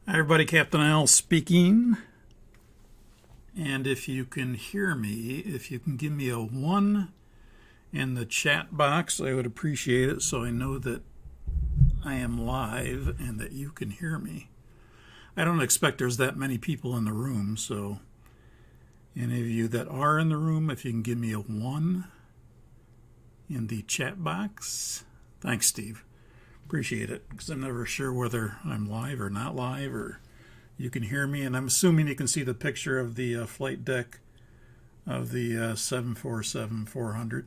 Hi everybody, Captain Al speaking. And if you can hear me, if you can give me a 1 in the chat box, I would appreciate it so I know that I am live and that you can hear me. I don't expect there's that many people in the room, so any of you that are in the room, if you can give me a 1 in the chat box. Thanks, Steve. Appreciate it, because I'm never sure whether I'm live or not live, or you can hear me, and I'm assuming you can see the picture of the flight deck of the 747-400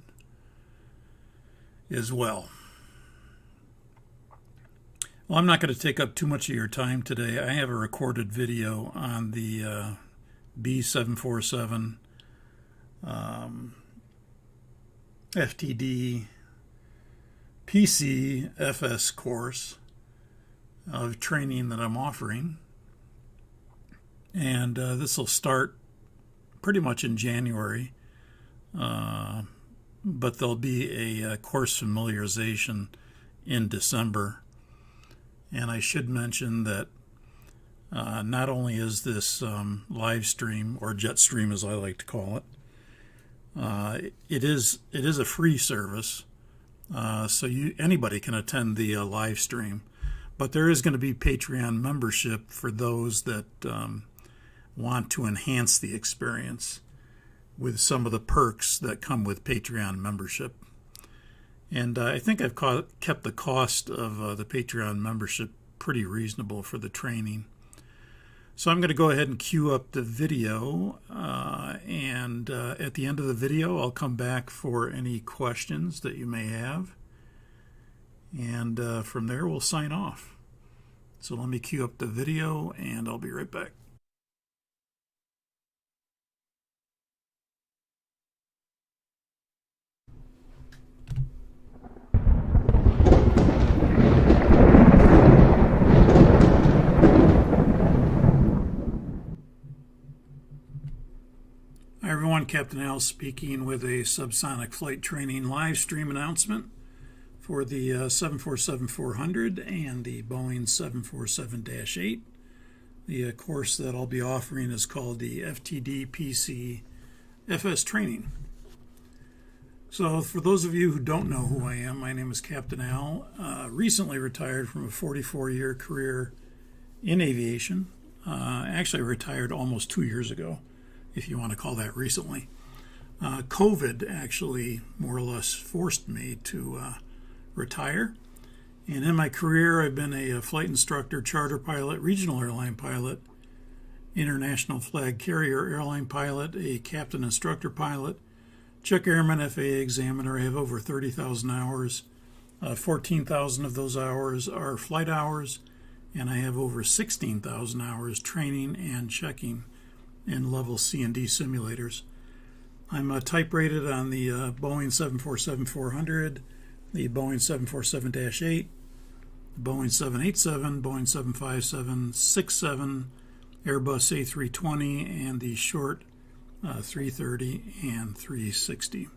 as well. Well, I'm not going to take up too much of your time today. I have a recorded video on the B747 FTD PCFS course of training that I'm offering, and this will start pretty much in January, but there'll be a course familiarization in December. And I should mention that not only is this live stream, or jet stream as I like to call it, it is a free service. So anybody can attend the live stream, but there is going to be Patreon membership for those that want to enhance the experience with some of the perks that come with Patreon membership. And I think I've kept the cost of the Patreon membership pretty reasonable for the training. So I'm going to go ahead and queue up the video, and at the end of the video I'll come back for any questions that you may have, and from there we'll sign off. So let me queue up the video and I'll be right back. Hi everyone, Captain Al speaking with a Subsonic flight training live stream announcement for the 747-400 and the Boeing 747-8. The course that I'll be offering is called the FTD PC FS training. So for those of you who don't know who I am, my name is Captain Al, recently retired from a 44-year career in aviation. Actually retired almost 2 years ago, if you want to call that recently. COVID actually more or less forced me to retire. And in my career, I've been a flight instructor, charter pilot, regional airline pilot, international flag carrier airline pilot, a captain instructor pilot, check airman FAA examiner. I have over 30,000 hours. 14,000 of those hours are flight hours, and I have over 16,000 hours training and checking in level C and D simulators. I'm type rated on the Boeing 747-400, the Boeing 747-8, the Boeing 787, Boeing 757-67, Airbus A320, and the short 330 and 360.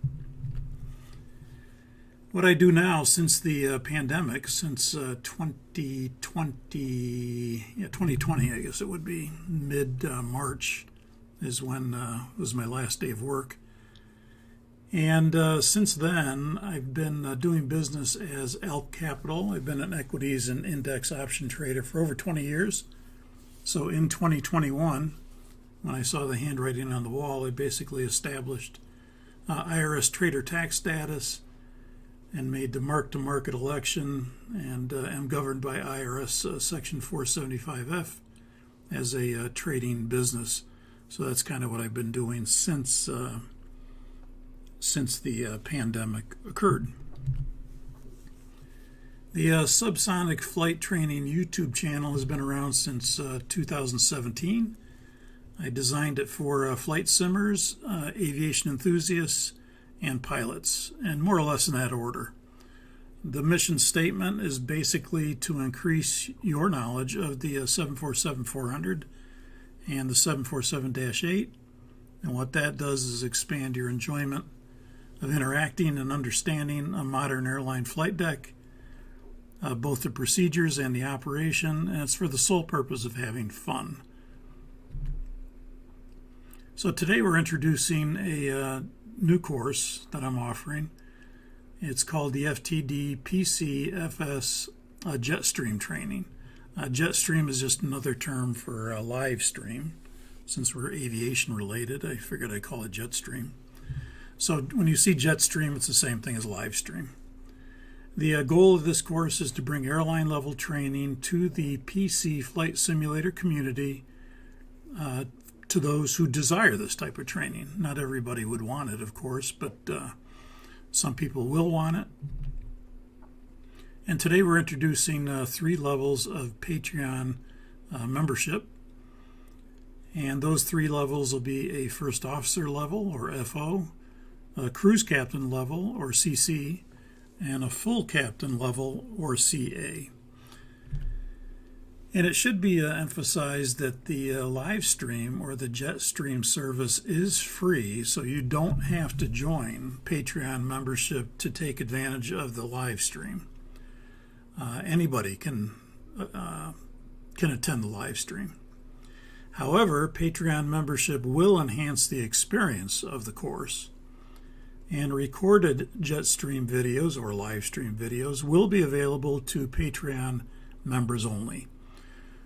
What I do now, since the pandemic, since 2020, I guess it would be mid-March, is when was my last day of work. And since then, I've been doing business as Alp Capital. I've been an equities and index option trader for over 20 years. So in 2021, when I saw the handwriting on the wall, I basically established IRS trader tax status and made the mark-to-market election, and am governed by IRS Section 475F as a trading business. So that's kind of what I've been doing since the pandemic occurred. The Subsonic Flight Training YouTube channel has been around since 2017. I designed it for flight simmers, aviation enthusiasts, and pilots, and more or less in that order. The mission statement is basically to increase your knowledge of the 747-400 and the 747-8, and what that does is expand your enjoyment of interacting and understanding a modern airline flight deck, both the procedures and the operation, and it's for the sole purpose of having fun. So today we're introducing a new course that I'm offering. It's called the FTD PCFS Jetstream Training. Jetstream is just another term for live stream. Since we're aviation related, I figured I'd call it Jetstream. So when you see Jetstream, it's the same thing as live stream. The goal of this course is to bring airline level training to the PC flight simulator community, to those who desire this type of training. Not everybody would want it, of course, but some people will want it. And today we're introducing 3 levels of Patreon membership. And those 3 levels will be a first officer level, or FO, a cruise captain level, or CC, and a full captain level, or CA. And it should be emphasized that the live stream or the Jetstream service is free, so you don't have to join Patreon membership to take advantage of the live stream. Anybody can attend the live stream. However, Patreon membership will enhance the experience of the course, and recorded Jetstream videos or live stream videos will be available to Patreon members only.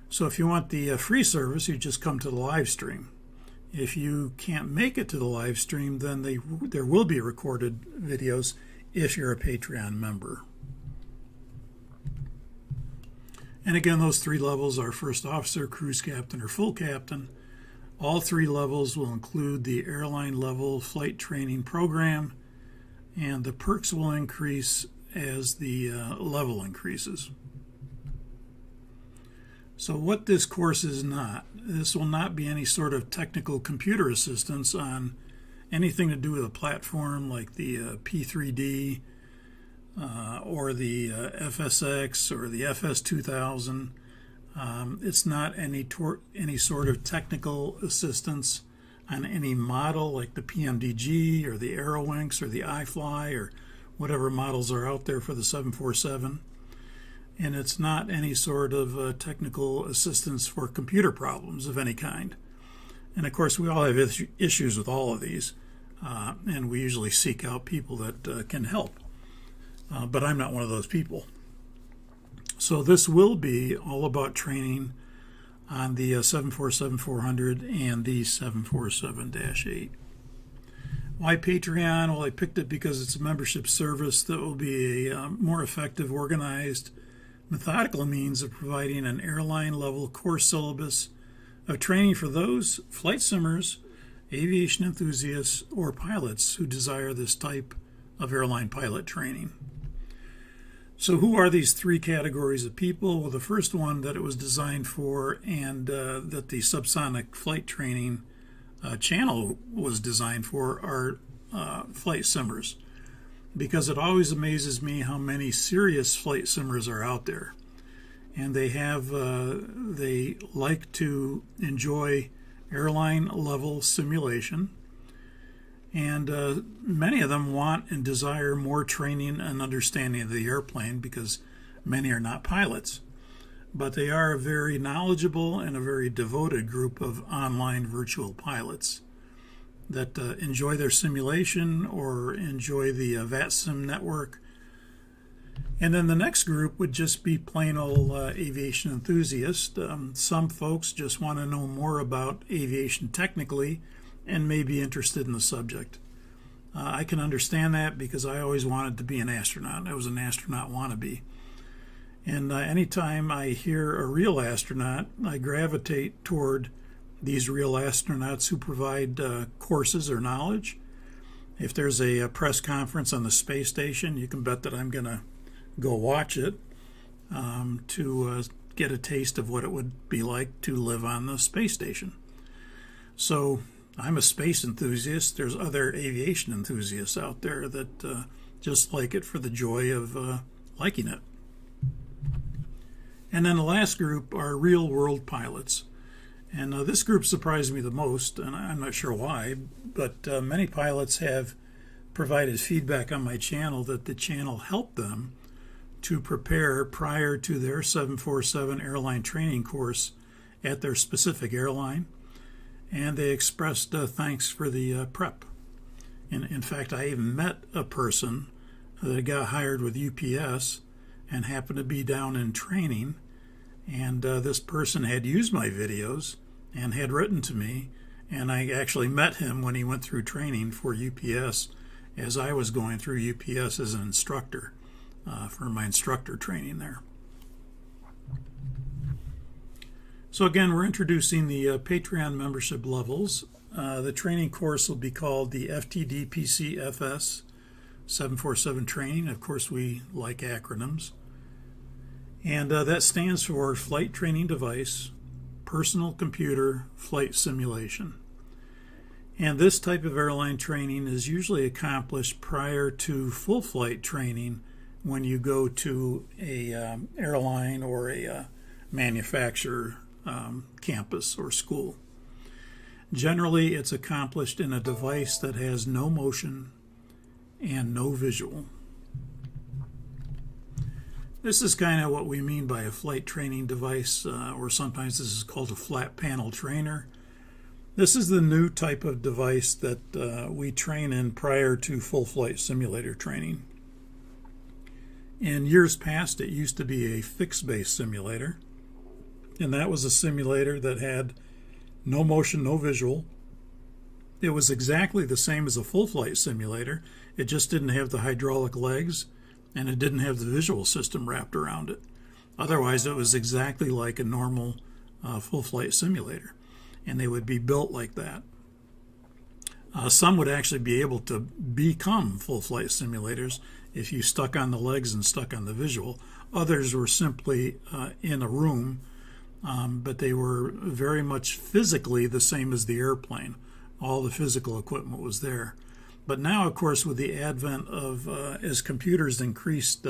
So if you want the free service, you just come to the live stream. If you can't make it to the live stream, then there will be recorded videos if you're a Patreon member. And again, those 3 levels are first officer, cruise captain, or full captain. All 3 levels will include the airline level flight training program, and the perks will increase as the level increases. So what this course is not, this will not be any sort of technical computer assistance on anything to do with a platform like the P3D or the FSX or the FS2000. It's not any sort of technical assistance on any model like the PMDG or the Aerowinks or the iFly or whatever models are out there for the 747. And it's not any sort of technical assistance for computer problems of any kind. And of course, we all have issues with all of these, and we usually seek out people that can help. But I'm not one of those people. So this will be all about training on the 747-400 and the 747-8. Why Patreon? Well, I picked it because it's a membership service that will be a more effective, organized, methodical means of providing an airline-level course syllabus of training for those flight simmers, aviation enthusiasts, or pilots who desire this type of airline pilot training. So who are these 3 categories of people? Well, the first one that it was designed for, and that the Subsonic flight training channel was designed for, are flight simmers. Because it always amazes me how many serious flight simmers are out there. And they like to enjoy airline level simulation. And many of them want and desire more training and understanding of the airplane because many are not pilots. But they are a very knowledgeable and a very devoted group of online virtual pilots that enjoy their simulation or enjoy the VATSIM network. And then the next group would just be plain old aviation enthusiasts. Some folks just want to know more about aviation technically and may be interested in the subject. I can understand that because I always wanted to be an astronaut. I was an astronaut wannabe. And anytime I hear a real astronaut, I gravitate toward these real astronauts who provide courses or knowledge. If there's a press conference on the space station, you can bet that I'm going to go watch it to get a taste of what it would be like to live on the space station. So I'm a space enthusiast. There's other aviation enthusiasts out there that just like it for the joy of liking it. And then the last group are real-world pilots. And this group surprised me the most, and I'm not sure why, but many pilots have provided feedback on my channel that the channel helped them to prepare prior to their 747 airline training course at their specific airline, and they expressed thanks for the prep. In fact, I even met a person that got hired with UPS and happened to be down in training, and this person had used my videos and had written to me, and I actually met him when he went through training for UPS as I was going through UPS as an instructor for my instructor training there. So again, we're introducing the Patreon membership levels. The training course will be called the FTDPCFS 747 training. Of course, we like acronyms. And that stands for Flight Training Device, Personal Computer Flight Simulation. And this type of airline training is usually accomplished prior to full flight training when you go to a airline or a manufacturer campus or school. Generally, it's accomplished in a device that has no motion and no visual. This is kind of what we mean by a flight training device, or sometimes this is called a flat panel trainer. This is the new type of device that we train in prior to full flight simulator training. In years past, it used to be a fixed base simulator, and that was a simulator that had no motion, no visual. It was exactly the same as a full flight simulator. It just didn't have the hydraulic legs, and it didn't have the visual system wrapped around it. Otherwise, it was exactly like a normal full flight simulator, and they would be built like that. Some would actually be able to become full flight simulators if you stuck on the legs and stuck on the visual. Others were simply in a room, but they were very much physically the same as the airplane. All the physical equipment was there. But now, of course, with the advent of, as computers increased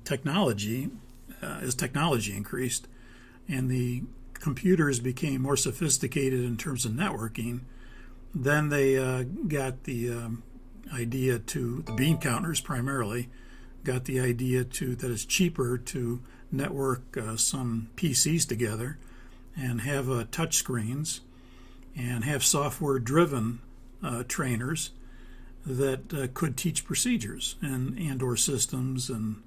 technology, as technology increased, and the computers became more sophisticated in terms of networking, then they got the idea to, the bean counters primarily, got the idea to that it's cheaper to network some PCs together and have touch screens and have software-driven trainers that could teach procedures and or systems, and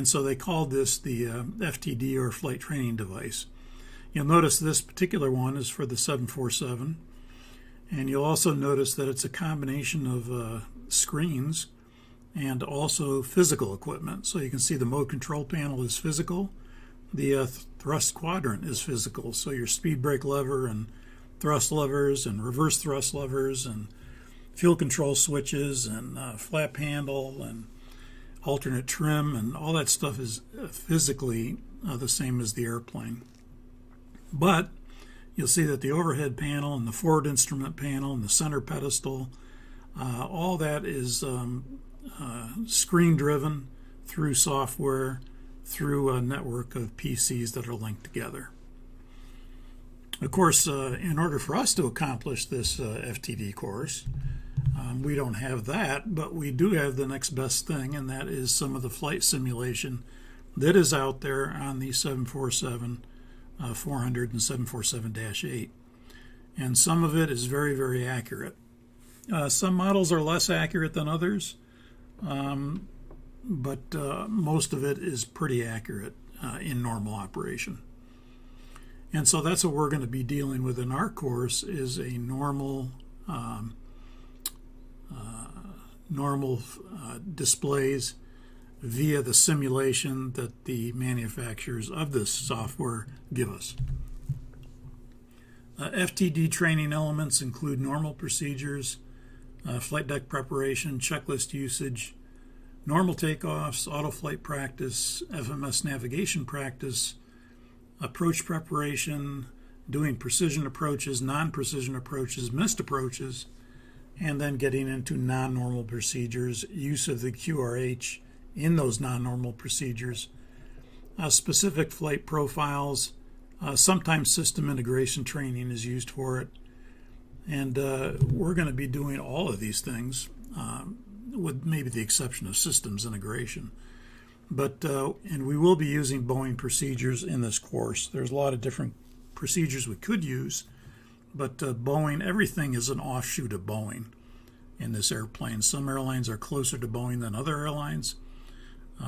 so they called this the FTD, or flight training device. You'll notice this particular one is for the 747, and you'll also notice that it's a combination of screens and also physical equipment. So you can see the mode control panel is physical, the thrust quadrant is physical, so your speed brake lever and thrust levers and reverse thrust levers and fuel control switches and flap handle and alternate trim and all that stuff is physically the same as the airplane. But you'll see that the overhead panel and the forward instrument panel and the center pedestal, all that is screen driven through software, through a network of PCs that are linked together. Of course, in order for us to accomplish this FTD course, we don't have that, but we do have the next best thing, and that is some of the flight simulation that is out there on the 747 400 and 747-8. And some of it is very, very accurate. Some models are less accurate than others, but most of it is pretty accurate in normal operation. And so that's what we're going to be dealing with in our course, is a normal displays via the simulation that the manufacturers of this software give us. FTD training elements include normal procedures, flight deck preparation, checklist usage, normal takeoffs, auto flight practice, FMS navigation practice, approach preparation, doing precision approaches, non-precision approaches, missed approaches, and then getting into non-normal procedures, use of the QRH in those non-normal procedures, specific flight profiles, sometimes system integration training is used for it, and we're going to be doing all of these things with maybe the exception of systems integration. But and we will be using Boeing procedures in this course. There's a lot of different procedures we could use, but Boeing, everything is an offshoot of Boeing in this airplane. Some airlines are closer to Boeing than other airlines.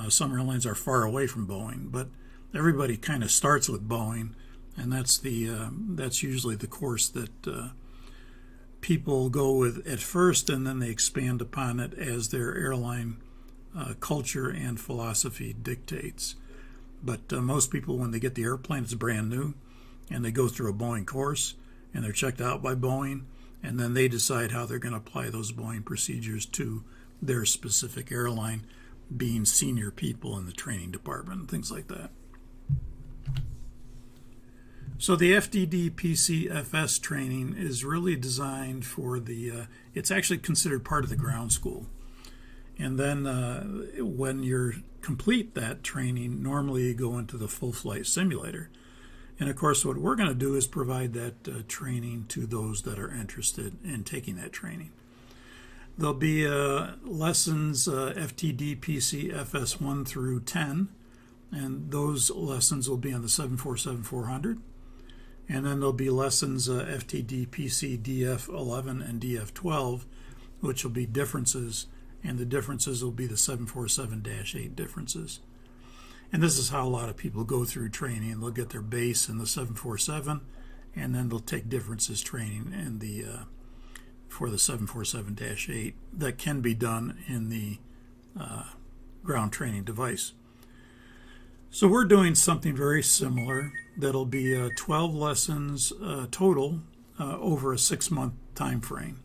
Some airlines are far away from Boeing, but everybody kind of starts with Boeing, and that's usually the course that people go with at first, and then they expand upon it as their airline culture and philosophy dictates. But most people, when they get the airplane, it's brand new, and they go through a Boeing course, and they're checked out by Boeing, and then they decide how they're going to apply those Boeing procedures to their specific airline, being senior people in the training department and things like that. So the FDD PCFS training is really designed for it's actually considered part of the ground school. And then when you complete that training, normally you go into the full flight simulator. And of course, what we're going to do is provide that training to those that are interested in taking that training. There'll be lessons FTD PC FS1 through 10, and those lessons will be on the 747-400. And then there'll be lessons FTD PC DF11 and DF12, which will be differences, and the differences will be the 747-8 differences. And this is how a lot of people go through training. They'll get their base in the 747, and then they'll take differences training in for the 747-8. That can be done in the ground training device. So we're doing something very similar. That'll be 12 lessons total over a 6-month time frame.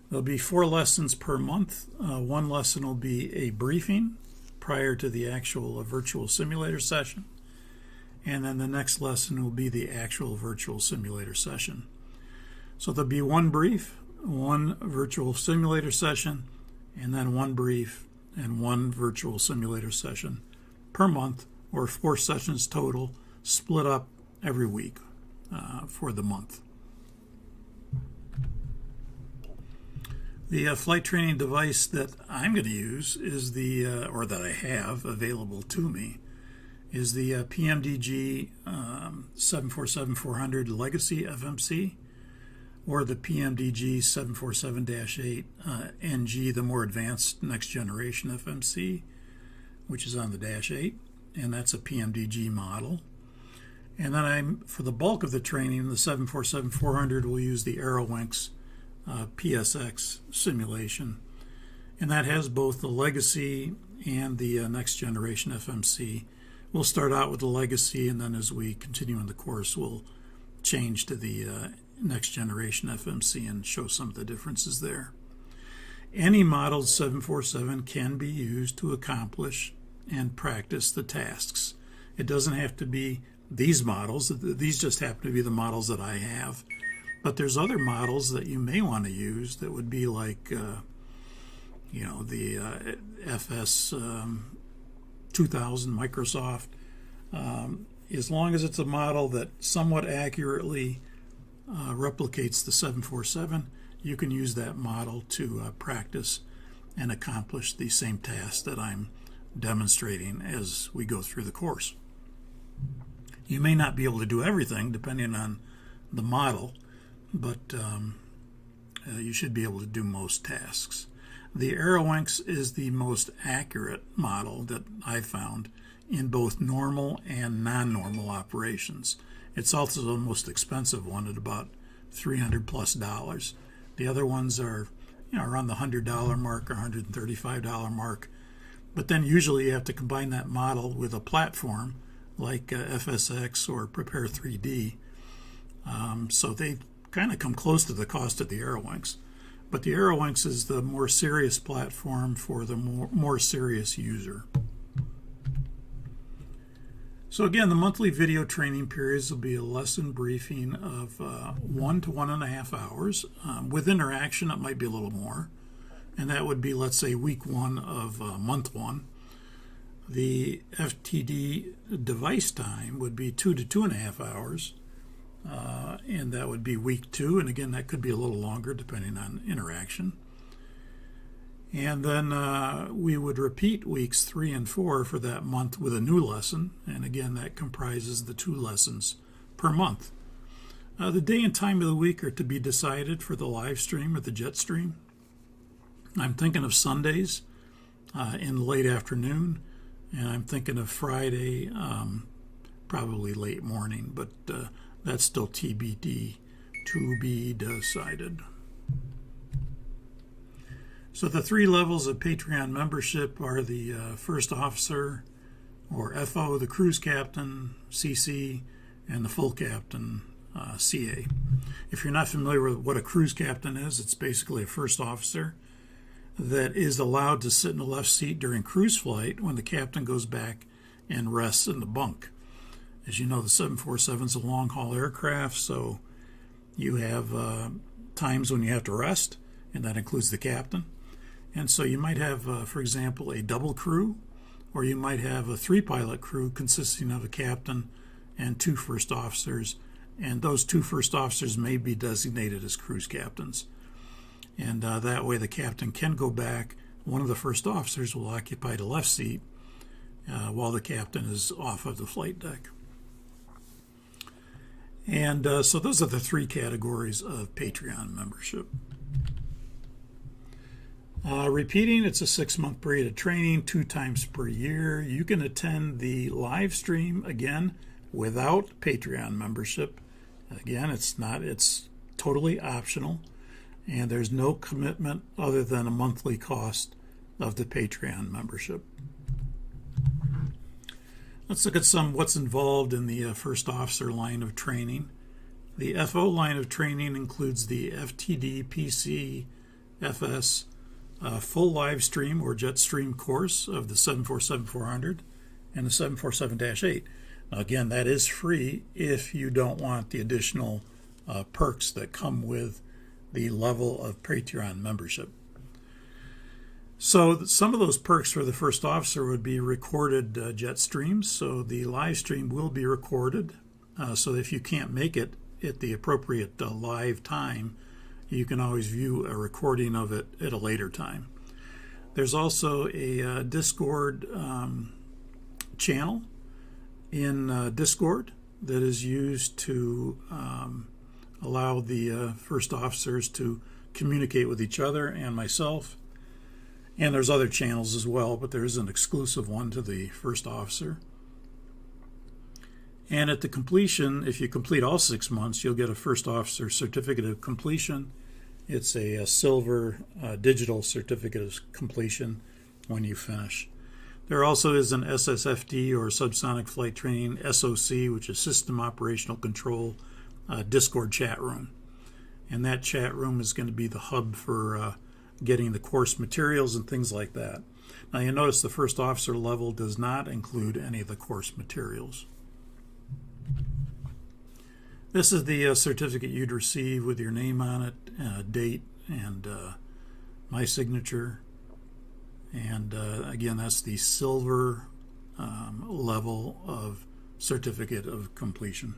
There'll be 4 lessons per month. One lesson will be a briefing prior to the actual virtual simulator session. And then the next lesson will be the actual virtual simulator session. So there'll be one brief, one virtual simulator session, and then one brief and one virtual simulator session per month, or 4 sessions total, split up every week for the month. The flight training device that I'm going to use is or that I have available to me, is the PMDG 747-400 Legacy FMC, or the PMDG 747-8 NG, the more advanced next generation FMC, which is on the Dash 8, and that's a PMDG model. And then for the bulk of the training, the 747-400 will use the Airwinks PSX simulation, and that has both the Legacy and the next generation FMC. We'll start out with the Legacy, and then as we continue in the course, we'll change to the next generation FMC and show some of the differences there. Any modeled 747 can be used to accomplish and practice the tasks. It doesn't have to be these models. These just happen to be the models that I have. But there's other models that you may want to use that would be like, the FS 2000 Microsoft. As long as it's a model that somewhat accurately replicates the 747, you can use that model to practice and accomplish the same tasks that I'm demonstrating as we go through the course. You may not be able to do everything depending on the model, but you should be able to do most tasks. The Airwinks is the most accurate model that I've found in both normal and non-normal operations. It's also the most expensive one at about $300+. The other ones are around the $100 mark or $135 mark. But then usually you have to combine that model with a platform like FSX or Prepare 3D. So they kind of come close to the cost of the Airwinks. But the Airwinks is the more serious platform for the more serious user. So again, the monthly video training periods will be a lesson briefing of 1 to 1.5 hours. With interaction, it might be a little more. And that would be, let's say, week 1 of month 1. The FTD device time would be 2 to 2.5 hours. And that would be week 2. And again, that could be a little longer depending on interaction. And then we would repeat weeks 3 and 4 for that month with a new lesson. And again, that comprises the 2 lessons per month. The day and time of the week are to be decided for the live stream or the jet stream. I'm thinking of Sundays in the late afternoon, and I'm thinking of Friday, probably late morning, but that's still TBD, to be decided. So the 3 levels of Patreon membership are the first officer, or FO, the cruise captain, CC, and the full captain, CA. If you're not familiar with what a cruise captain is, it's basically a first officer that is allowed to sit in the left seat during cruise flight when the captain goes back and rests in the bunk. As you know, the 747 is a long-haul aircraft, so you have times when you have to rest, and that includes the captain. And so you might have, for example, a double crew, or you might have a 3-pilot crew consisting of a captain and 2 first officers, and those 2 first officers may be designated as cruise captains. And that way the captain can go back. One of the first officers will occupy the left seat while the captain is off of the flight deck. And so those are the 3 categories of Patreon membership. Repeating, it's a 6-month period of training, 2 times per year. You can attend the live stream, again, without Patreon membership. Again, it's totally optional, and there's no commitment other than a monthly cost of the Patreon membership. Let's look at what's involved in the first officer line of training. The FO line of training includes the FTD, PC, FS, full live stream or jet stream course of the 747-400 and the 747-8. Now again, that is free if you don't want the additional perks that come with the level of Patreon membership. So some of those perks for the first officer would be recorded jet streams. So the live stream will be recorded. So if you can't make it at the appropriate live time, you can always view a recording of it at a later time. There's also a Discord channel in Discord that is used to allow the first officers to communicate with each other and myself. And there's other channels as well, but there is an exclusive one to the first officer. And at the completion, if you complete all 6 months, you'll get a first officer certificate of completion. It's a silver digital certificate of completion when you finish. There also is an SSFD, or Subsonic Flight Training, SOC, which is System Operational Control, Discord chat room. And that chat room is going to be the hub for getting the course materials and things like that. Now you notice the first officer level does not include any of the course materials. This is the certificate you'd receive with your name on it, date, and my signature. And again, that's the silver level of certificate of completion.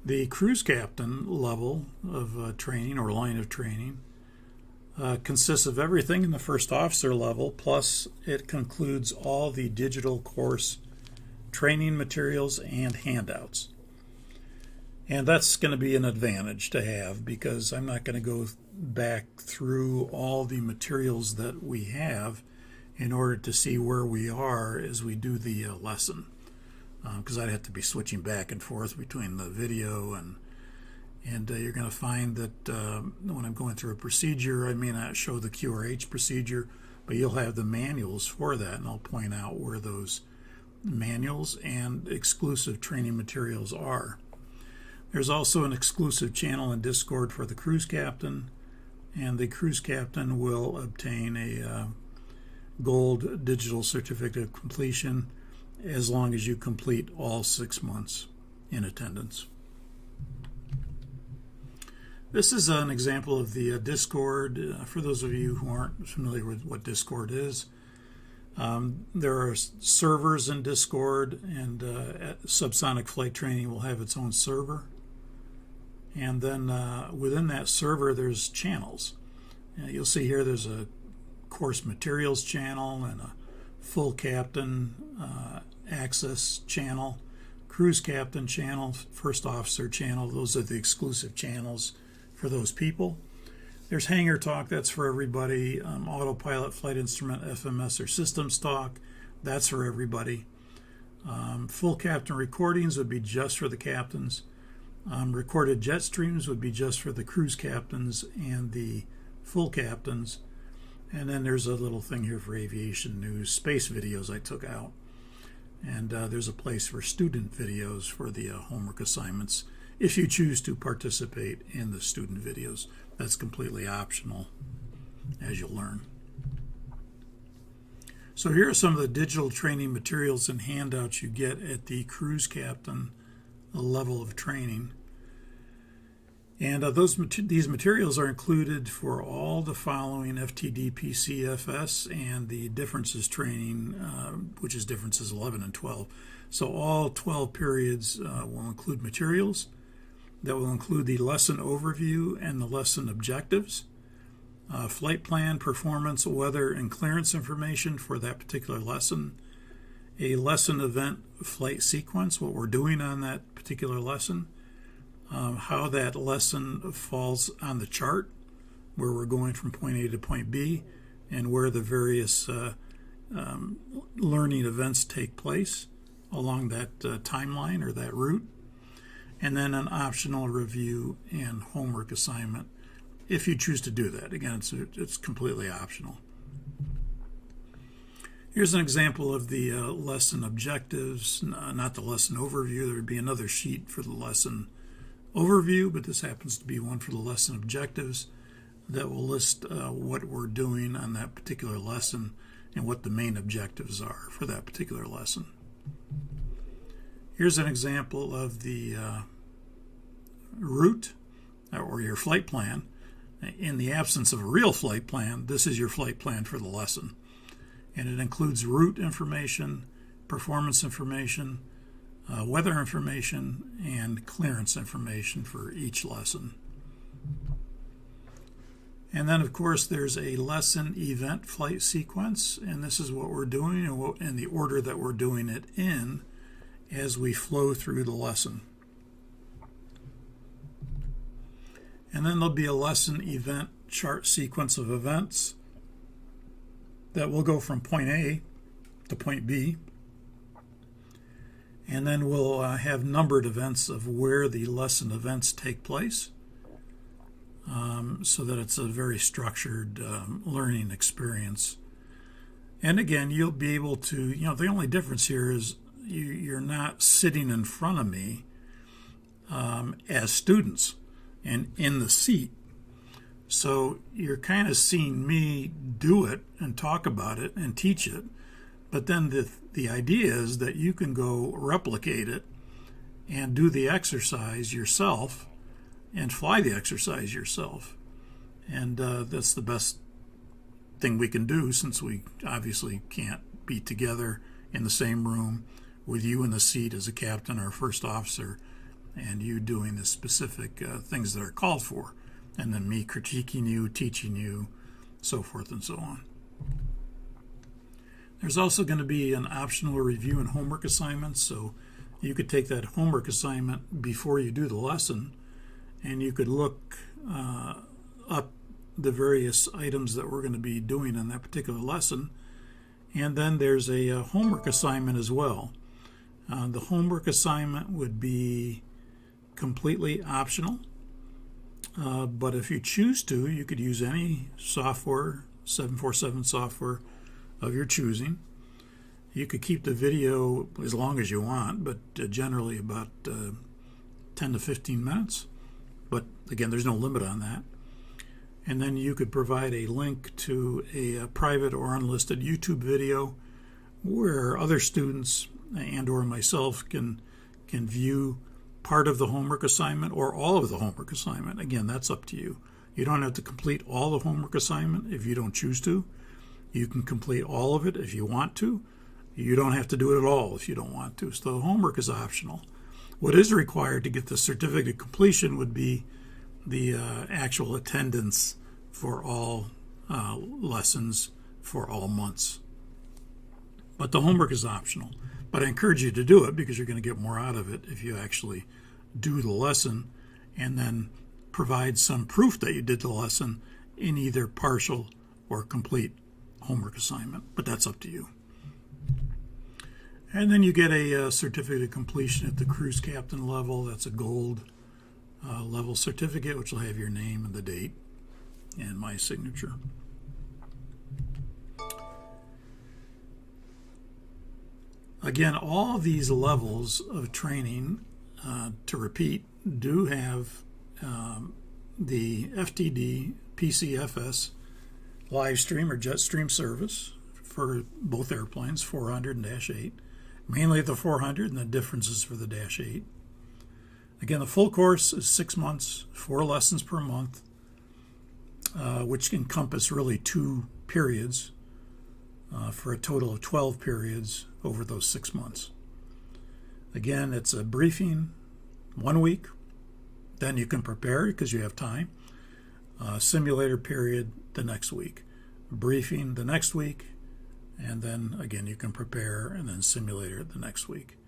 The cruise captain level of training, or line of training, consists of everything in the first officer level, plus it concludes all the digital course training materials and handouts. And that's going to be an advantage to have, because I'm not going to go back through all the materials that we have in order to see where we are as we do the lesson, because I'd have to be switching back and forth between the video and you're going to find that when I'm going through a procedure, I may not show the QRH procedure, but you'll have the manuals for that, and I'll point out where those manuals and exclusive training materials are. There's also an exclusive channel in Discord for the cruise captain, and the cruise captain will obtain a gold digital certificate of completion as long as you complete all 6 months in attendance. This is an example of the Discord. For those of you who aren't familiar with what Discord is, there are servers in Discord, and Subsonic Flight Training will have its own server. And then within that server, there's channels. You'll see here there's a course materials channel and a full captain access channel, cruise captain channel, first officer channel. Those are the exclusive channels for those people. There's hangar talk, that's for everybody. Autopilot, flight instrument, FMS, or systems talk, that's for everybody. Full captain recordings would be just for the captains. Recorded jet streams would be just for the cruise captains and the full captains. And then there's a little thing here for aviation news, space videos I took out. And there's a place for student videos for the homework assignments if you choose to participate in the student videos. That's completely optional, as you'll learn. So here are some of the digital training materials and handouts you get at the cruise captain level of training. And these materials are included for all the following FTD, PCFS, and the differences training, which is differences 11 and 12. So all 12 periods will include materials that will include the lesson overview and the lesson objectives, flight plan, performance, weather, and clearance information for that particular lesson, a lesson event flight sequence, what we're doing on that particular lesson, how that lesson falls on the chart, where we're going from point A to point B, and where the various learning events take place along that timeline or that route, and then an optional review and homework assignment if you choose to do that. Again, it's completely optional. Here's an example of the lesson objectives, not the lesson overview. There would be another sheet for the lesson overview, but this happens to be one for the lesson objectives that will list what we're doing on that particular lesson and what the main objectives are for that particular lesson. Here's an example of the route or your flight plan. In the absence of a real flight plan, this is your flight plan for the lesson. And it includes route information, performance information, weather information, and clearance information for each lesson. And then, of course, there's a lesson event flight sequence, and this is what we're doing and the order that we're doing it in as we flow through the lesson. And then there'll be a lesson event chart sequence of events that will go from point A to point B. And then we'll have numbered events of where the lesson events take place, so that it's a very structured learning experience. And again, you'll be able to, the only difference here is you're not sitting in front of me as students and in the seat. So you're kind of seeing me do it and talk about it and teach it. But then the idea is that you can go replicate it and do the exercise yourself and fly the exercise yourself. And that's the best thing we can do, since we obviously can't be together in the same room with you in the seat as a captain or a first officer and you doing the specific things that are called for, and then me critiquing you, teaching you, so forth and so on. There's also going to be an optional review and homework assignments, so you could take that homework assignment before you do the lesson, and you could look up the various items that we're going to be doing on that particular lesson. And then there's a homework assignment as well. The homework assignment would be completely optional, but if you choose to, you could use any software, 747 software of your choosing. You could keep the video as long as you want, but generally about 10 to 15 minutes. But again, there's no limit on that. And then you could provide a link to a private or unlisted YouTube video where other students and or myself can view part of the homework assignment or all of the homework assignment. Again, that's up to you. You don't have to complete all the homework assignment if you don't choose to. You can complete all of it if you want to. You don't have to do it at all if you don't want to. So the homework is optional. What is required to get the certificate of completion would be the actual attendance for all lessons for all months. But the homework is optional. But I encourage you to do it because you're going to get more out of it if you actually do the lesson and then provide some proof that you did the lesson in either partial or complete homework assignment. But that's up to you. And then you get a certificate of completion at the cruise captain level. That's a gold level certificate, which will have your name and the date and my signature. Again, all these levels of training, to repeat, do have the FTD PCFS live stream or jet stream service for both airplanes, 400 and Dash 8. Mainly the 400 and the differences for the Dash 8. Again, the full course is 6 months, 4 lessons per month, which encompass really 2 periods for a total of 12 periods over those 6 months. Again, it's a briefing 1 week, then you can prepare because you have time. Simulator period the next week, briefing the next week, and then again you can prepare and then simulator the next week.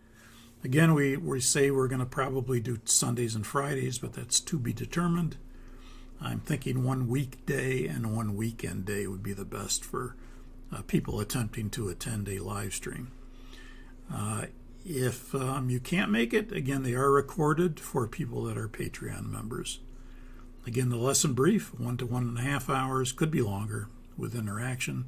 Again, we say we're going to probably do Sundays and Fridays, but that's to be determined. I'm thinking 1 weekday and 1 weekend day would be the best for people attempting to attend a live stream. If you can't make it, again, they are recorded for people that are Patreon members. Again, the lesson brief, 1 to 1.5 hours, could be longer with interaction.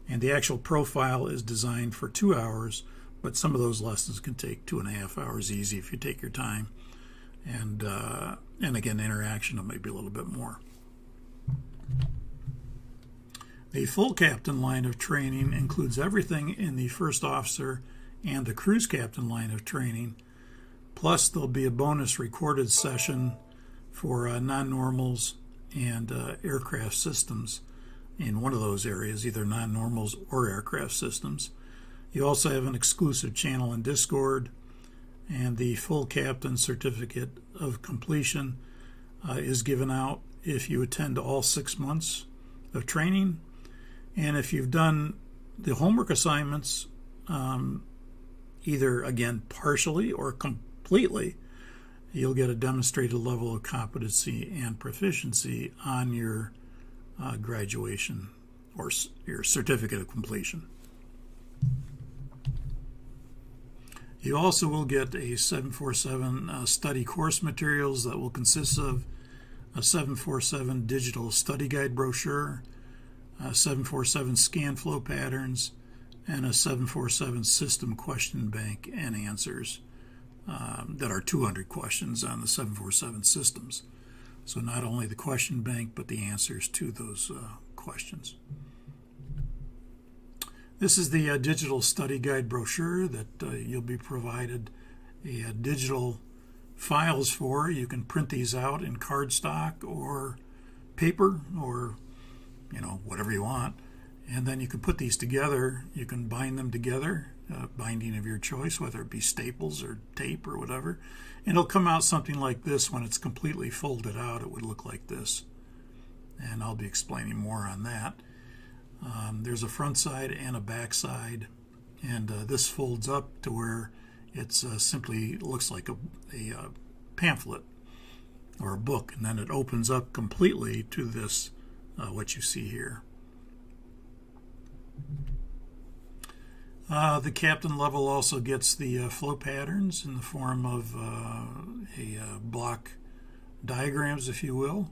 And the actual profile is designed for 2 hours, but some of those lessons can take 2.5 hours easy if you take your time. And again, interaction, it might be a little bit more. The full captain line of training includes everything in the first officer and the cruise captain line of training. Plus, there'll be a bonus recorded session for non-normals and aircraft systems in one of those areas, either non-normals or aircraft systems. You also have an exclusive channel in Discord, and the full captain certificate of completion is given out if you attend all 6 months of training. And if you've done the homework assignments, either, again, partially or completely, you'll get a demonstrated level of competency and proficiency on your graduation or your certificate of completion. You also will get a 747 study course materials that will consist of a 747 digital study guide brochure, 747 scan flow patterns, and a 747 system question bank and answers that are 200 questions on the 747 systems. So not only the question bank, but the answers to those questions. This is the digital study guide brochure that you'll be provided digital files for. You can print these out in cardstock or paper or whatever you want, and then you can put these together. You can bind them together, binding of your choice, whether it be staples or tape or whatever, and it'll come out something like this. When it's completely folded out, it would look like this, and I'll be explaining more on that. There's a front side and a back side, and this folds up to where it's simply looks like a pamphlet or a book, and then it opens up completely to this, what you see here. The captain level also gets the flow patterns in the form of block diagrams, if you will.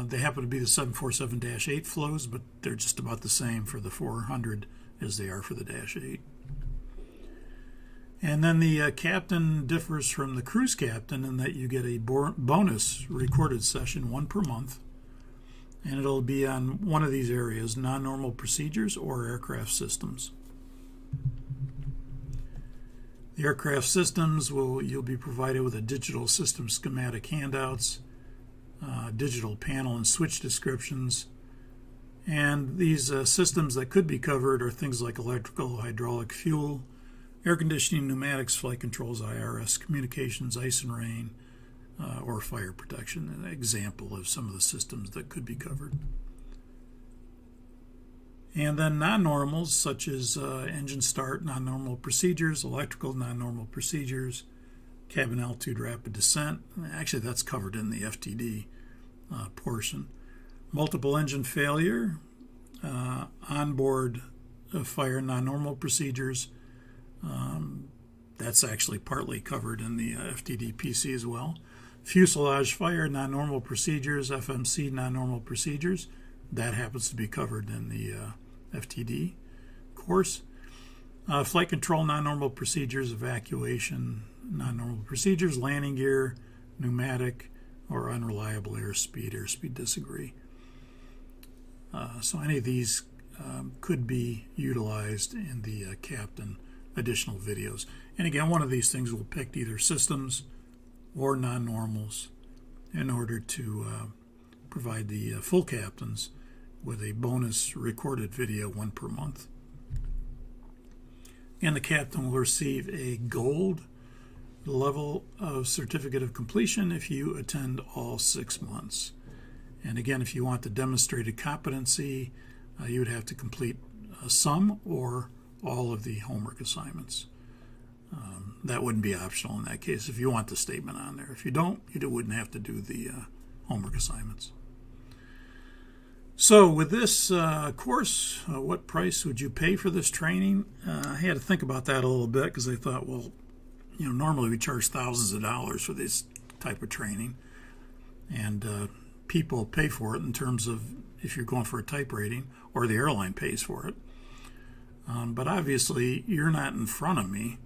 They happen to be the 747-8 flows, but they're just about the same for the 400 as they are for the Dash 8. And then the captain differs from the cruise captain in that you get a bonus recorded session, 1 per month, and it'll be on one of these areas, non-normal procedures or aircraft systems. The aircraft systems you'll be provided with a digital system schematic handouts, digital panel and switch descriptions, and these systems that could be covered are things like electrical, hydraulic, fuel, air conditioning, pneumatics, flight controls, IRS, communications, ice and rain, or fire protection. An example of some of the systems that could be covered. And then non-normals such as engine start, non-normal procedures, electrical non-normal procedures, cabin altitude rapid descent. Actually, that's covered in the FTD portion. Multiple engine failure, onboard fire non-normal procedures. That's actually partly covered in the FTD PC as well. Fuselage fire non-normal procedures, FMC non-normal procedures. That happens to be covered in the FTD course. Flight control non-normal procedures, evacuation non-normal procedures, landing gear, pneumatic, or unreliable airspeed disagree. So any of these could be utilized in the captain additional videos. And again, one of these things will pick either systems or non-normals in order to provide the full captains with a bonus recorded video, one per month. And the captain will receive a gold level of certificate of completion if you attend all 6 months. And again, if you want the demonstrated competency, you would have to complete some or all of the homework assignments. That wouldn't be optional in that case if you want the statement on there. If you don't, you wouldn't have to do the homework assignments. So with this course, what price would you pay for this training? I had to think about that a little bit because I thought, well, normally we charge thousands of dollars for this type of training, and people pay for it in terms of if you're going for a type rating, or the airline pays for it. But obviously, you're not in front of me,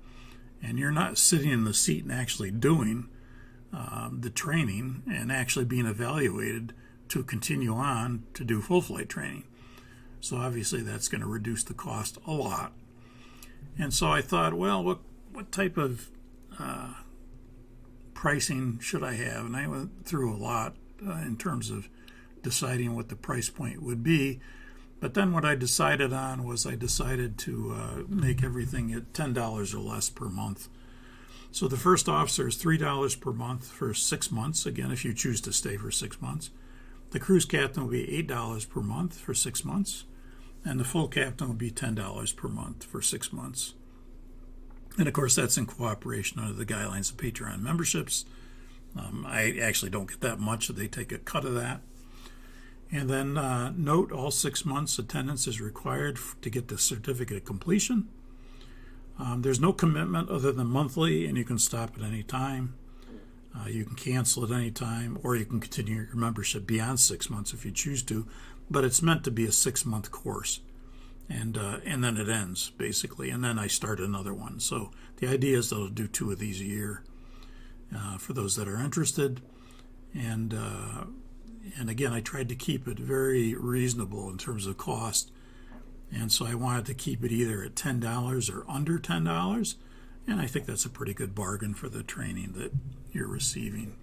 and you're not sitting in the seat and actually doing the training and actually being evaluated to continue on to do full flight training. So obviously, that's going to reduce the cost a lot. And so I thought, well, what type of pricing should I have? And I went through a lot in terms of deciding what the price point would be. But then what I decided on was I decided to make everything at $10 or less per month. So the first officer is $3 per month for 6 months, again, if you choose to stay for 6 months. The cruise captain will be $8 per month for 6 months, and the full captain will be $10 per month for 6 months. And of course, that's in cooperation under the guidelines of Patreon memberships. I actually don't get that much, so they take a cut of that. And then note, all 6 months attendance is required to get the certificate of completion. There's no commitment other than monthly, and you can stop at any time. You can cancel at any time, or you can continue your membership beyond 6 months if you choose to. But it's meant to be a 6-month course, and then it ends basically, and then I start another one. So the idea is that I'll do 2 of these a year for those that are interested, and again, I tried to keep it very reasonable in terms of cost, and so I wanted to keep it either at $10 or under $10, and I think that's a pretty good bargain for the training that you're receiving.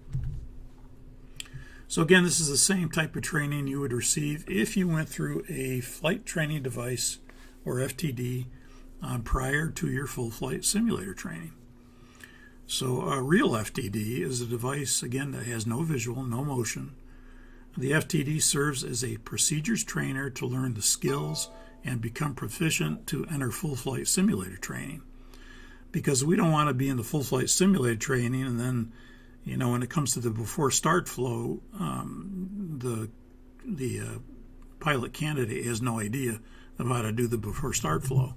So again, this is the same type of training you would receive if you went through a flight training device or FTD prior to your full flight simulator training. So a real FTD is a device, again, that has no visual, no motion. The FTD serves as a procedures trainer to learn the skills and become proficient to enter full flight simulator training. Because we don't want to be in the full flight simulator training and then, when it comes to the before start flow, the pilot candidate has no idea of how to do the before start flow.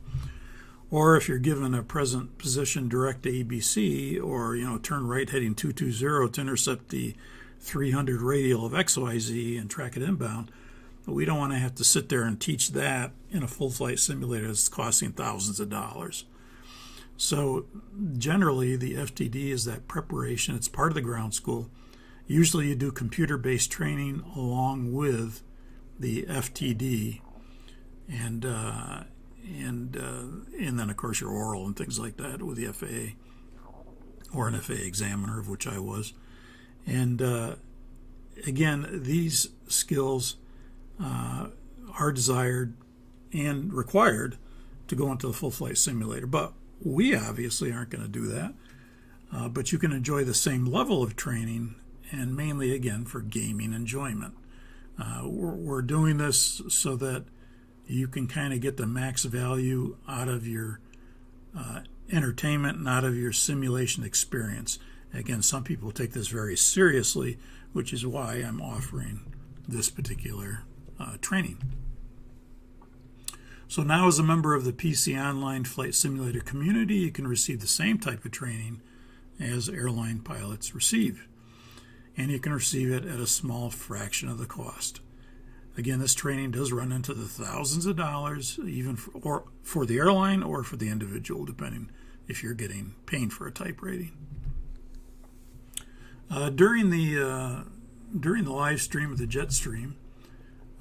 Or if you're given a present position direct to ABC, or turn right heading 220 to intercept the 300 radial of XYZ and track it inbound, we don't want to have to sit there and teach that in a full flight simulator that's costing thousands of dollars. So generally, the FTD is that preparation. It's part of the ground school. Usually you do computer-based training along with the FTD, and then, of course, your oral and things like that with the FAA or an FAA examiner, of which I was. And again, these skills are desired and required to go into the full flight simulator. But we obviously aren't going to do that, but you can enjoy the same level of training, and mainly, again, for gaming enjoyment. We're doing this so that you can kind of get the max value out of your entertainment and out of your simulation experience. Again, some people take this very seriously, which is why I'm offering this particular training. So now, as a member of the PC Online Flight Simulator community, you can receive the same type of training as airline pilots receive. And you can receive it at a small fraction of the cost. Again, this training does run into the thousands of dollars, even for the airline or for the individual, depending if you're getting paid for a type rating. During the live stream of the jet stream,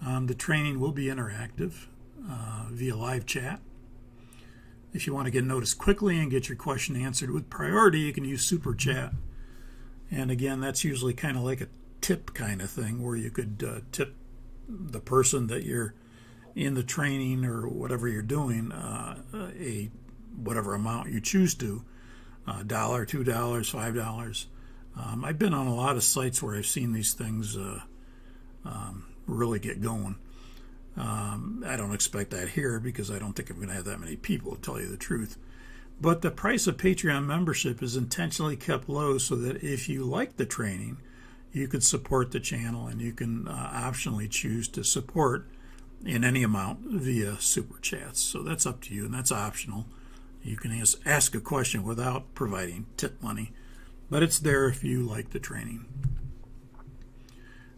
the training will be interactive via live chat. If you want to get noticed quickly and get your question answered with priority, you can use Super Chat. And again, that's usually kind of like a tip kind of thing, where you could tip the person that you're in the training or whatever you're doing whatever amount you choose to, $1, $2, $5. I've been on a lot of sites where I've seen these things really get going. I don't expect that here because I don't think I'm going to have that many people, to tell you the truth. But the price of Patreon membership is intentionally kept low so that if you like the training, you could support the channel, and you can optionally choose to support in any amount via Super Chats. So that's up to you, and that's optional. You can ask a question without providing tip money, but it's there if you like the training.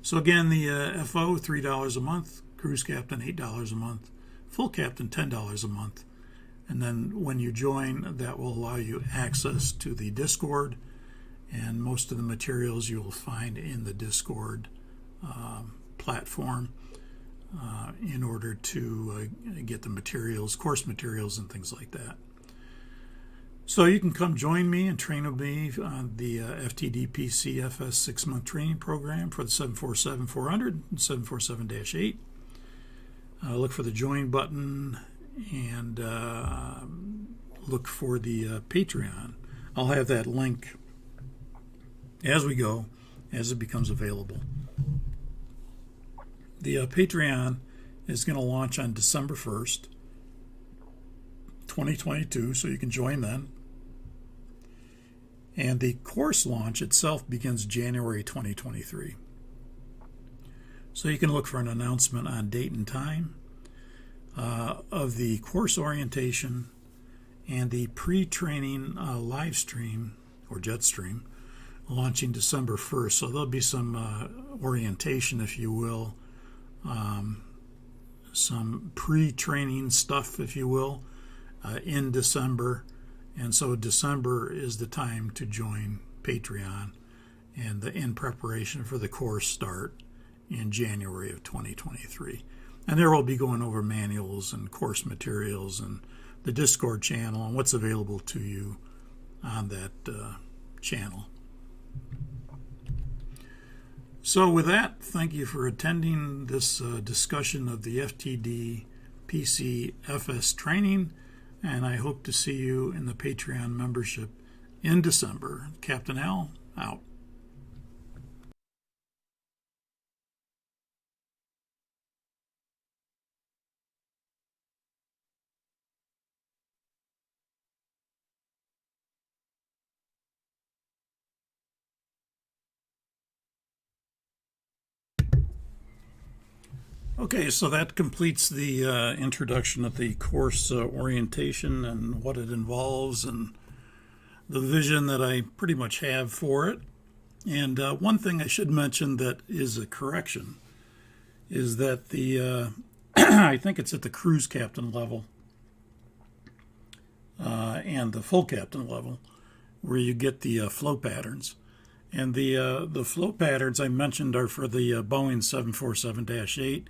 So again, the FO, $3 a month, Cruise Captain, $8 a month, Full Captain, $10 a month. And then when you join, that will allow you access to the Discord, and most of the materials you will find in the Discord platform in order to get the materials, course materials, and things like that. So you can come join me and train with me on the FTD PC FS 6-month training program for the 747-400 and 747-8. Look for the join button and look for the Patreon. I'll have that link as we go, as it becomes available. The Patreon is going to launch on December 1st, 2022, so you can join then. And the course launch itself begins January 2023. So you can look for an announcement on date and time of the course orientation and the pre-training live stream or jet stream launching December 1st. So there'll be some orientation, if you will, some pre-training stuff, if you will, in December. And so December is the time to join Patreon and in preparation for the course start in January of 2023. And there we'll be going over manuals and course materials and the Discord channel and what's available to you on that channel. So with that, thank you for attending this discussion of the FTD PC FS training, and I hope to see you in the Patreon membership in December. Captain Al, out. Okay, so that completes the introduction of the course orientation and what it involves and the vision that I pretty much have for it. And one thing I should mention that is a correction is that the I think it's at the cruise captain level and the full captain level where you get the flow patterns. And the flow patterns I mentioned are for the Boeing 747-8.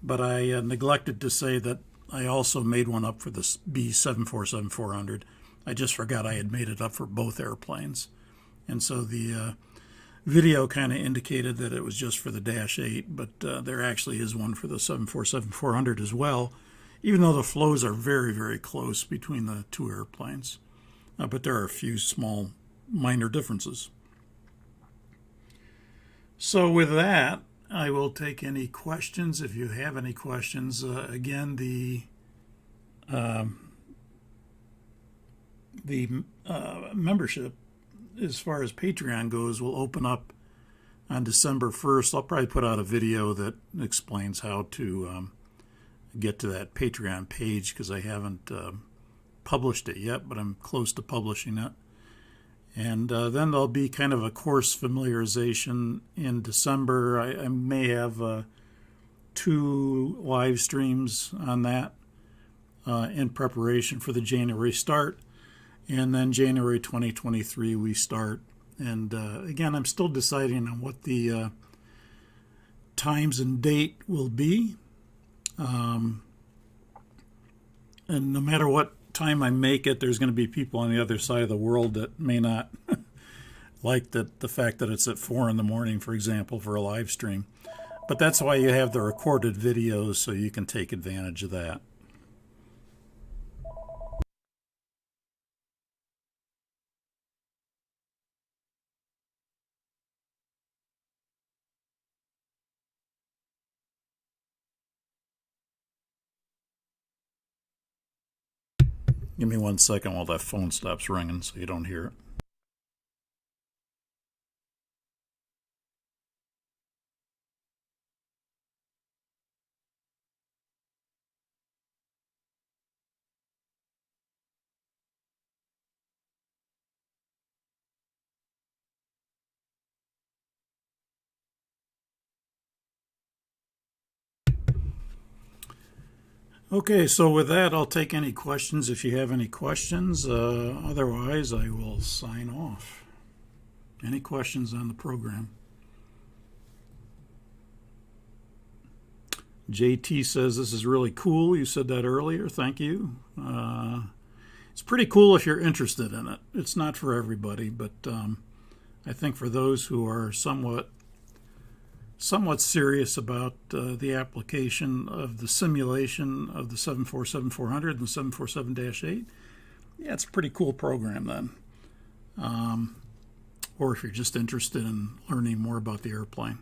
But I neglected to say that I also made one up for the B747-400. I just forgot I had made it up for both airplanes. And so the video kind of indicated that it was just for the -8, but there actually is one for the 747-400 as well, even though the flows are very, very close between the two airplanes. But there are a few small, minor differences. So with that, I will take any questions if you have any questions. Again, the membership, as far as Patreon goes, will open up on December 1st. I'll probably put out a video that explains how to get to that Patreon page, because I haven't published it yet, but I'm close to publishing it. And then there'll be kind of a course familiarization in December. I may have 2 live streams on that in preparation for the January start. And then January 2023 we start. And again, I'm still deciding on what the times and date will be. And no matter what time I make it, there's going to be people on the other side of the world that may not like the fact that it's at 4 in the morning, for example, for a live stream. But that's why you have the recorded videos, so you can take advantage of that. Give me 1 second while that phone stops ringing so you don't hear it. Okay, so with that, I'll take any questions if you have any questions. Otherwise, I will sign off. Any questions on the program? JT says this is really cool. You said that earlier. Thank you. It's pretty cool if you're interested in it. It's not for everybody, but I think for those who are somewhat serious about the application of the simulation of the 747-400 and the 747-8, yeah, it's a pretty cool program then. Or if you're just interested in learning more about the airplane.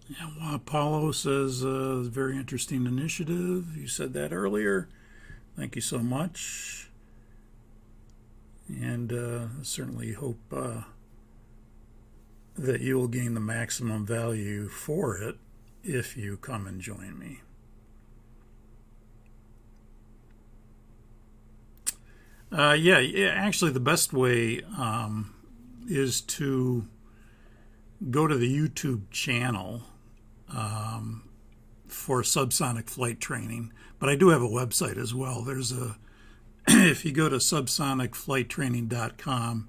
Yeah, Paulo says, very interesting initiative. You said that earlier. Thank you so much. And certainly hope that you will gain the maximum value for it if you come and join me. Actually, the best way is to go to the YouTube channel for subsonic flight training. But I do have a website as well. There's if you go to subsonicflighttraining.com,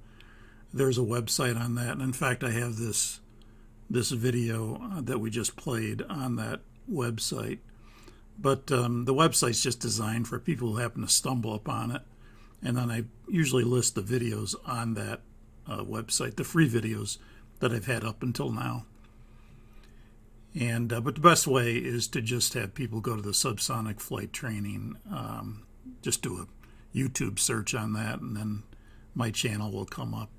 there's a website on that. And in fact, I have this video that we just played on that website. But the website's just designed for people who happen to stumble upon it. And then I usually list the videos on that website, the free videos that I've had up until now. And but the best way is to just have people go to the Subsonic Flight Training. Just do a YouTube search on that, and then my channel will come up.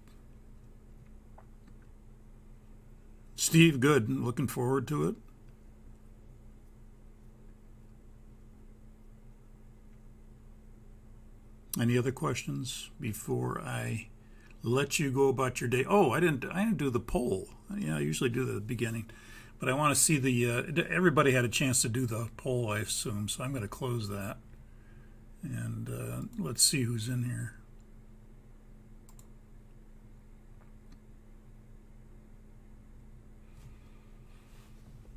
Steve, good. Looking forward to it. Any other questions before I let you go about your day? Oh, I didn't do the poll. Yeah, I usually do that at the beginning, but I want to see the. Everybody had a chance to do the poll, I assume. So I'm going to close that, and let's see who's in here.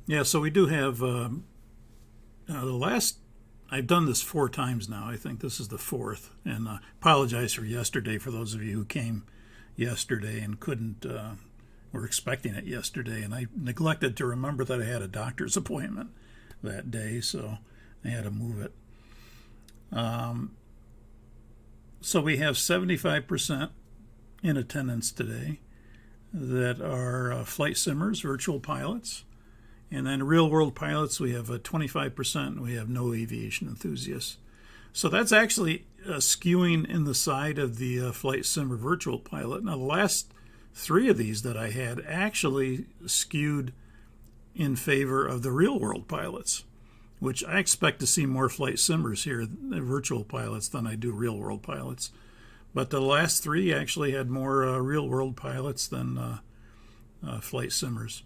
Yeah, so we do have the last. I've done this 4 times now. I think this is the 4th, and apologize for yesterday for those of you who came yesterday and couldn't. Were expecting it yesterday, and I neglected to remember that I had a doctor's appointment that day, so I had to move it. So we have 75% in attendance today that are flight simmers, virtual pilots. And then real-world pilots, we have 25%, and we have no aviation enthusiasts. So that's actually skewing in the side of the flight sim or virtual pilot. Now, the last 3 of these that I had actually skewed in favor of the real-world pilots, which I expect to see more flight simmers here, virtual pilots, than I do real-world pilots. But the last 3 actually had more real-world pilots than flight simmers.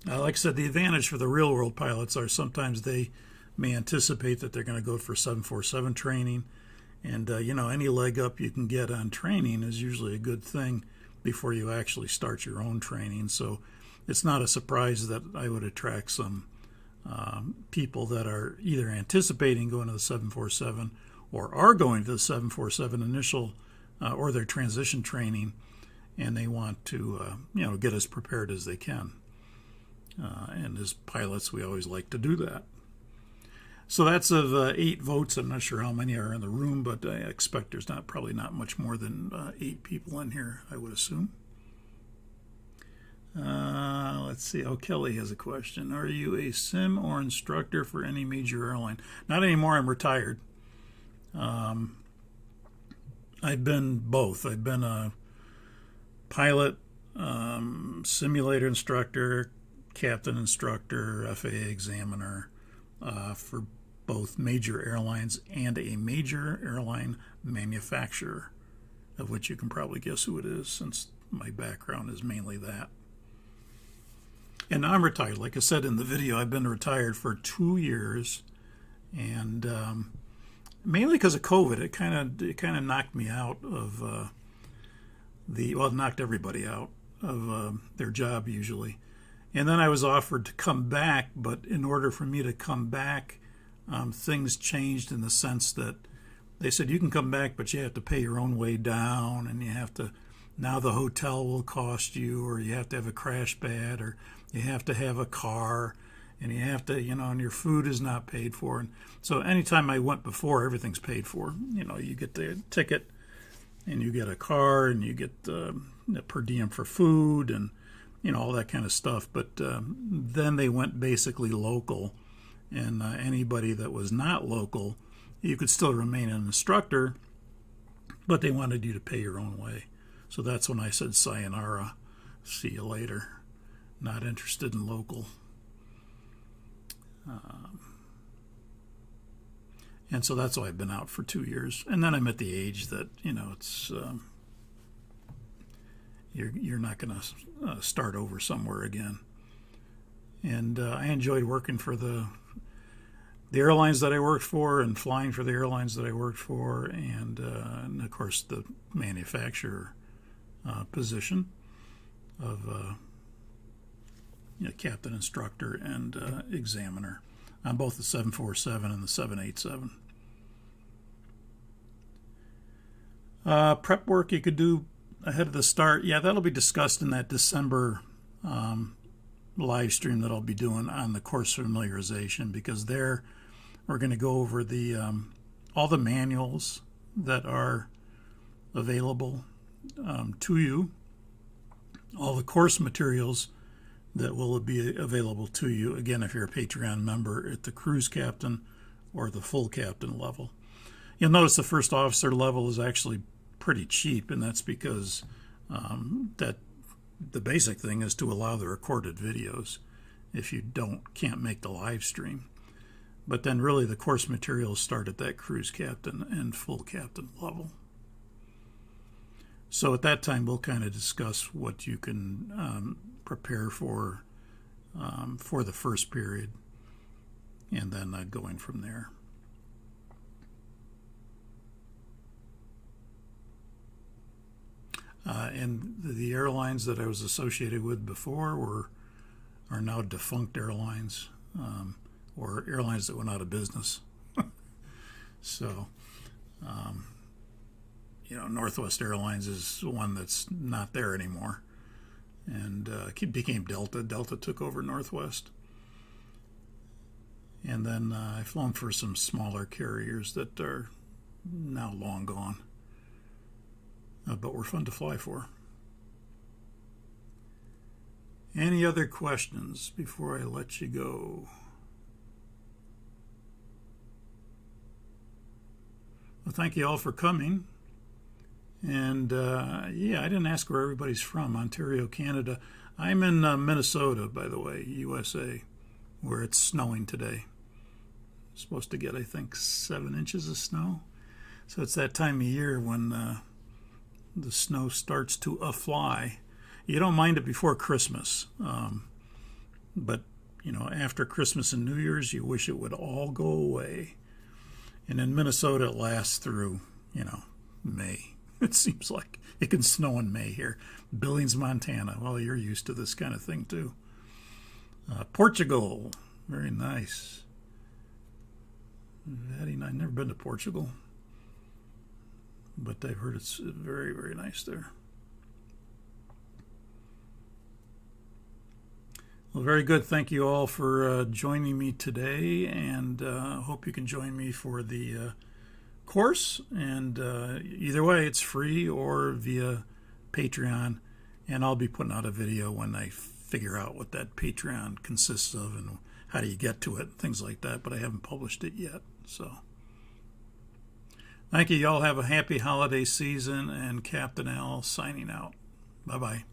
Like I said, the advantage for the real-world pilots are sometimes they may anticipate that they're going to go for 747 training. And, any leg up you can get on training is usually a good thing before you actually start your own training. So it's not a surprise that I would attract some people that are either anticipating going to the 747 or are going to the 747 initial or their transition training, and they want to, get as prepared as they can. And as pilots, we always like to do that. So that's of 8 votes. I'm not sure how many are in the room, but I expect there's probably not much more than 8 people in here, I would assume. Let's see. Oh, Kelly has a question. Are you a sim or instructor for any major airline? Not anymore. I'm retired. I've been both. I've been a pilot, simulator instructor, captain instructor, FAA examiner for both major airlines and a major airline manufacturer, of which you can probably guess who it is since my background is mainly that. And now I'm retired. Like I said in the video, I've been retired for 2 years, and mainly because of COVID. It kind of knocked me out of it knocked everybody out of their job usually. And then I was offered to come back, but in order for me to come back, things changed in the sense that they said you can come back, but you have to pay your own way down, and you have to, now the hotel will cost you, or you have to have a crash pad, or you have to have a car, and you have to, and your food is not paid for. And so anytime I went before, everything's paid for. You get the ticket, and you get a car, and you get the per diem for food, and all that kind of stuff. But then they went basically local, and anybody that was not local, you could still remain an instructor, but they wanted you to pay your own way. So that's when I said sayonara, see you later, not interested in local. And so that's why I've been out for 2 years. And then I'm at the age that, it's you're not going to start over somewhere again. And I enjoyed working for the airlines that I worked for and flying for the airlines that I worked for, and of course the manufacturer position of captain, instructor, and examiner on both the 747 and the 787. Prep work you could do ahead of the start. Yeah, that'll be discussed in that December live stream that I'll be doing on the course familiarization, because there we're going to go over the all the manuals that are available to you, all the course materials that will be available to you, again, if you're a Patreon member at the cruise captain or the full captain level. You'll notice the first officer level is actually pretty cheap, and that's because that the basic thing is to allow the recorded videos if you can't make the live stream. But then really the course materials start at that cruise captain and full captain level. So at that time we'll kind of discuss what you can prepare for the first period, and then going from there. And the airlines that I was associated with before are now defunct airlines, or airlines that went out of business. So, Northwest Airlines is one that's not there anymore, and it became Delta. Delta took over Northwest. And then I've flown for some smaller carriers that are now long gone. But were fun to fly for. Any other questions before I let you go? Well, thank you all for coming. And yeah, I didn't ask where everybody's from. Ontario, Canada. I'm in Minnesota, by the way, USA, where it's snowing today. Supposed to get, I think, 7 inches of snow. So it's that time of year when the snow starts to fly. You don't mind it before Christmas, but after Christmas and New Year's, you wish it would all go away. And in Minnesota, it lasts through, May. It seems like it can snow in May here. Billings, Montana. Well, you're used to this kind of thing too. Portugal, very nice. Very nice. I've never been to Portugal, but I've heard it's very, very nice there. Well, very good. Thank you all for joining me today, and hope you can join me for the course. And either way, it's free or via Patreon, and I'll be putting out a video when I figure out what that Patreon consists of and how do you get to it, things like that, but I haven't published it yet. So thank you. Y'all have a happy holiday season, and Captain Al signing out. Bye-bye.